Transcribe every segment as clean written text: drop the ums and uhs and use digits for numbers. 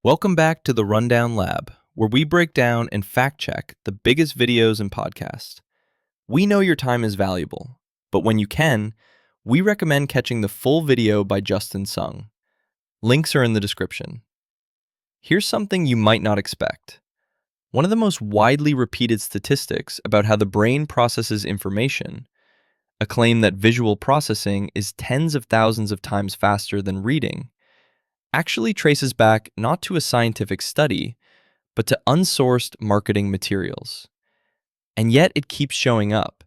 Welcome back to the Rundown Lab, where we break down and fact check the biggest videos and podcasts. We know your time is valuable, but when you can, we recommend catching the full video by Justin Sung. Links are in the description. Here's something you might not expect. One of the most widely repeated statistics about how the brain processes information, a claim that visual processing is tens of thousands of times faster than reading, actually traces back not to a scientific study, but to unsourced marketing materials. And yet it keeps showing up,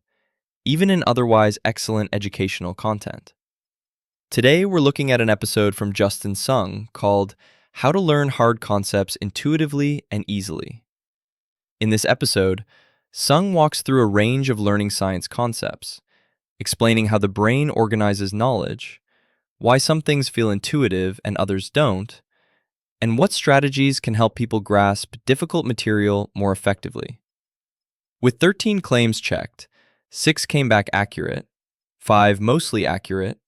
even in otherwise excellent educational content. Today we're looking at an episode from Justin Sung called How to Learn Hard Concepts Intuitively and Easily. In this episode, Sung walks through a range of learning science concepts, explaining how the brain organizes knowledge, why some things feel intuitive and others don't, and what strategies can help people grasp difficult material more effectively. With 13 claims checked, 6 came back accurate, 5 mostly accurate,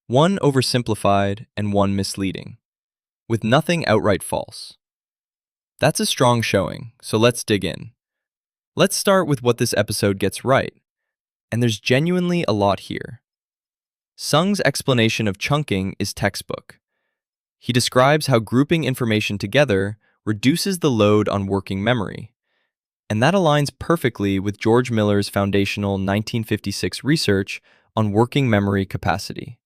1 oversimplified, and 1 misleading, with nothing outright false. That's a strong showing, so let's dig in. Let's start with what this episode gets right, and there's genuinely a lot here. Sung's explanation of chunking is textbook. He describes how grouping information together reduces the load on working memory, and that aligns perfectly with George Miller's foundational 1956 research on working memory capacity.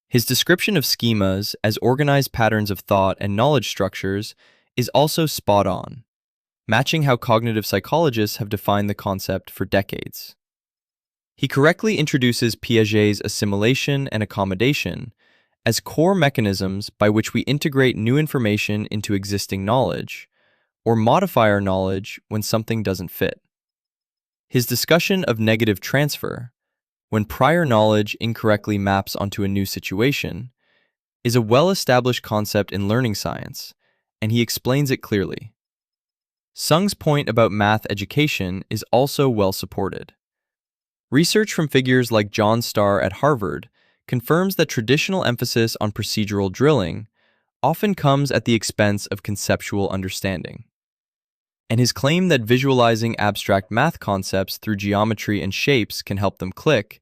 His description of schemas as organized patterns of thought and knowledge structures is also spot on, matching how cognitive psychologists have defined the concept for decades. He correctly introduces Piaget's assimilation and accommodation as core mechanisms by which we integrate new information into existing knowledge, or modify our knowledge when something doesn't fit. His discussion of negative transfer, when prior knowledge incorrectly maps onto a new situation, is a well-established concept in learning science, and he explains it clearly. Sung's point about math education is also well supported. Research from figures like John Starr at Harvard confirms that traditional emphasis on procedural drilling often comes at the expense of conceptual understanding. And his claim that visualizing abstract math concepts through geometry and shapes can help them click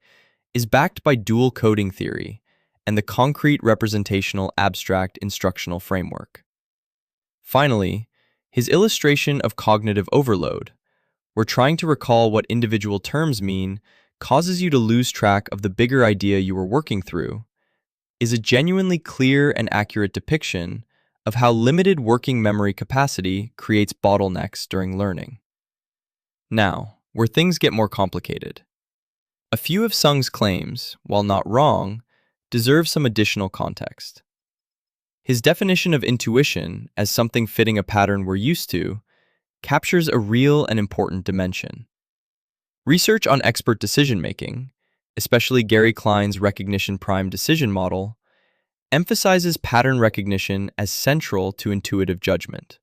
is backed by dual coding theory and the concrete representational abstract instructional framework. Finally, his illustration of cognitive overload, where trying to recall what individual terms mean causes you to lose track of the bigger idea you were working through, is a genuinely clear and accurate depiction of how limited working memory capacity creates bottlenecks during learning. Now, where things get more complicated. A few of Sung's claims, while not wrong, deserve some additional context. His definition of intuition as something fitting a pattern we're used to captures a real and important dimension. Research on expert decision-making, especially Gary Klein's recognition prime decision model, emphasizes pattern recognition as central to intuitive judgment.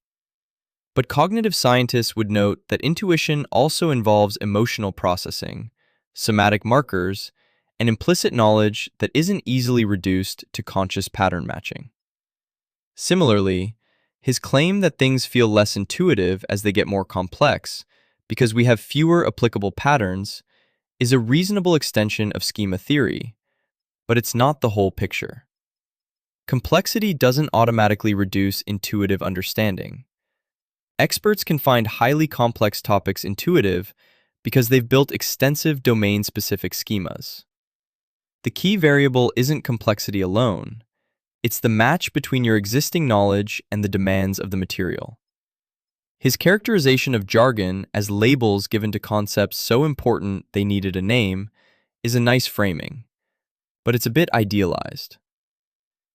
But cognitive scientists would note that intuition also involves emotional processing, somatic markers, and implicit knowledge that isn't easily reduced to conscious pattern matching. Similarly, his claim that things feel less intuitive as they get more complex because we have fewer applicable patterns is a reasonable extension of schema theory, but it's not the whole picture. Complexity doesn't automatically reduce intuitive understanding. Experts can find highly complex topics intuitive because they've built extensive domain-specific schemas. The key variable isn't complexity alone. It's the match between your existing knowledge and the demands of the material. His characterization of jargon as labels given to concepts so important they needed a name is a nice framing, but it's a bit idealized.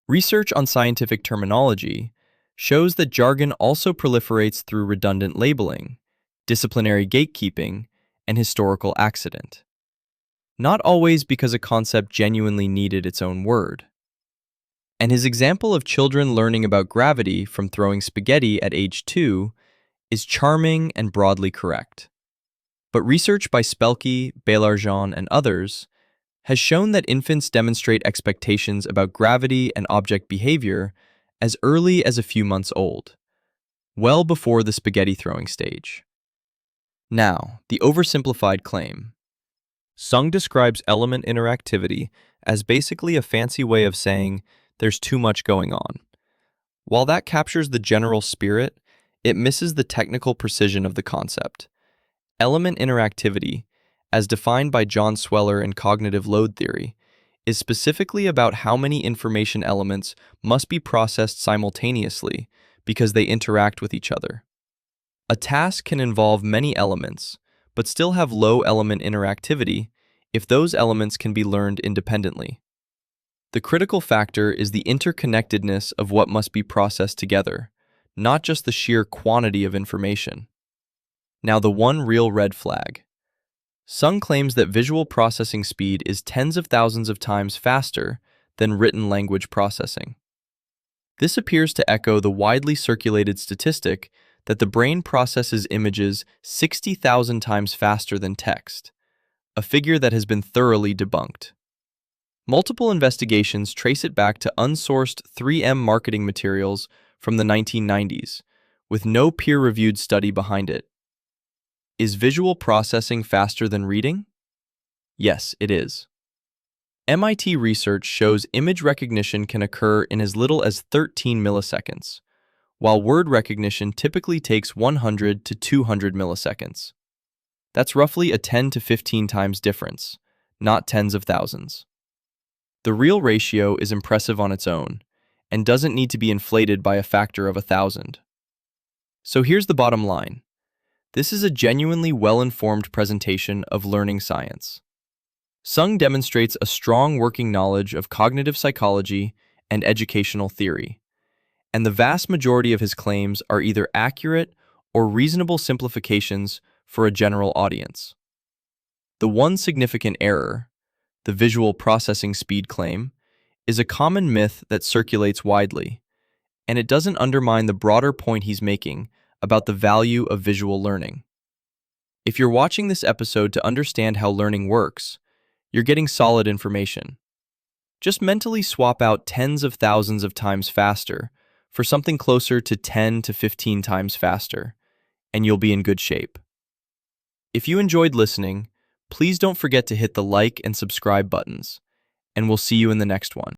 Research on scientific terminology shows that jargon also proliferates through redundant labeling, disciplinary gatekeeping, and historical accident. Not always because a concept genuinely needed its own word. And his example of children learning about gravity from throwing spaghetti at age 2 is charming and broadly correct. But research by Spelke, Bélargin, and others has shown that infants demonstrate expectations about gravity and object behavior as early as a few months old, well before the spaghetti throwing stage. Now, the oversimplified claim. Sung describes element interactivity as basically a fancy way of saying there's too much going on. While that captures the general spirit, it misses the technical precision of the concept. Element interactivity, as defined by John Sweller in cognitive load theory, is specifically about how many information elements must be processed simultaneously because they interact with each other. A task can involve many elements, but still have low element interactivity if those elements can be learned independently. The critical factor is the interconnectedness of what must be processed together, not just the sheer quantity of information. Now, the one real red flag. Sung claims that visual processing speed is tens of thousands of times faster than written language processing. This appears to echo the widely circulated statistic that the brain processes images 60,000 times faster than text, a figure that has been thoroughly debunked. Multiple investigations trace it back to unsourced 3M marketing materials from the 1990s, with no peer-reviewed study behind it. Is visual processing faster than reading? Yes, it is. MIT research shows image recognition can occur in as little as 13 milliseconds, while word recognition typically takes 100 to 200 milliseconds. That's roughly a 10 to 15 times difference, not tens of thousands. The real ratio is impressive on its own, and doesn't need to be inflated by a factor of 1,000. So here's the bottom line. This is a genuinely well-informed presentation of learning science. Sung demonstrates a strong working knowledge of cognitive psychology and educational theory, and the vast majority of his claims are either accurate or reasonable simplifications for a general audience. The one significant error, the visual processing speed claim, is a common myth that circulates widely, and it doesn't undermine the broader point he's making about the value of visual learning. If you're watching this episode to understand how learning works, you're getting solid information. Just mentally swap out tens of thousands of times faster for something closer to 10 to 15 times faster, and you'll be in good shape. If you enjoyed listening, please don't forget to hit the like and subscribe buttons, and we'll see you in the next one.